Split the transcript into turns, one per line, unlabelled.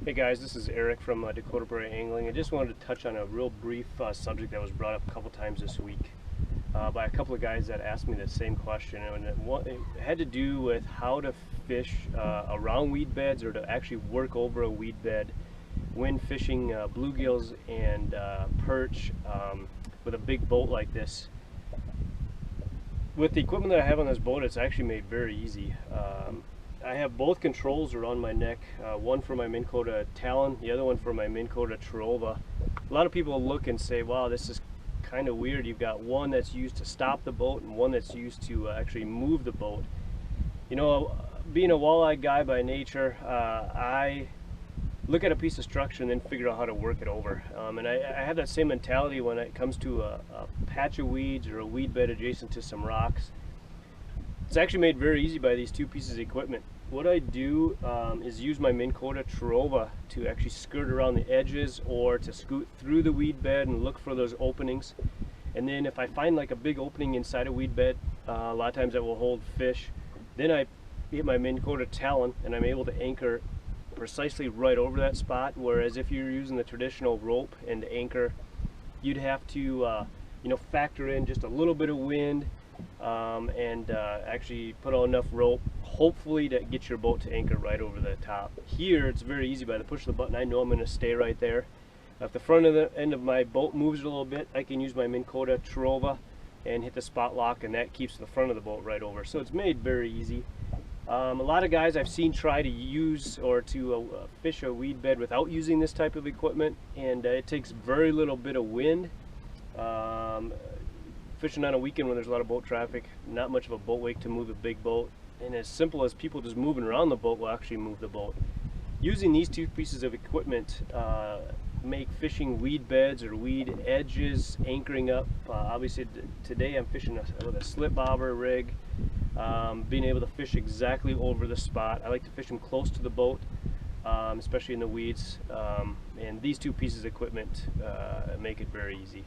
Hey guys, this is Eric from Dakota Prairie Angling. I just wanted to touch on a real brief subject that was brought up a couple times this week by a couple of guys that asked me the same question, and it had to do with how to fish around weed beds or to actually work over a weed bed when fishing bluegills and perch with a big boat like this. With the equipment that I have on this boat, it's actually made very easy. I have both controls around my neck, one for my Minn-Kota Talon, the other one for my Minn-Kota Talon. A lot of people look and say, wow, this is kind of weird. You've got one that's used to stop the boat and one that's used to actually move the boat. You know, being a walleye guy by nature, I look at a piece of structure and then figure out how to work it over. And I have that same mentality when it comes to a patch of weeds or a weed bed adjacent to some rocks. It's actually made very easy by these two pieces of equipment. What I do is use my Minn-Kota Talon to actually skirt around the edges or to scoot through the weed bed and look for those openings. And then if I find like a big opening inside a weed bed, a lot of times that will hold fish, then I hit my Minn-Kota Talon and I'm able to anchor precisely right over that spot, whereas if you're using the traditional rope and anchor, you'd have to you know, factor in just a little bit of wind and actually put on enough rope, hopefully to get your boat to anchor right over the top. Here it's very easy. By the push of the button, I know I'm going to stay right there. If the front of the end of my boat moves a little bit, I can use my Minn-Kota Talon and hit the spot lock, and that keeps the front of the boat right over. So it's made very easy. A lot of guys I've seen try to use or to fish a weed bed without using this type of equipment, and it takes very little bit of wind. Fishing on a weekend when there's a lot of boat traffic, not much of a boat wake to move a big boat, and as simple as people just moving around the boat will actually move the boat. Using these two pieces of equipment make fishing weed beds or weed edges, anchoring up. Obviously today I'm fishing with a slip bobber rig, being able to fish exactly over the spot. I like to fish them close to the boat, especially in the weeds, and these two pieces of equipment make it very easy.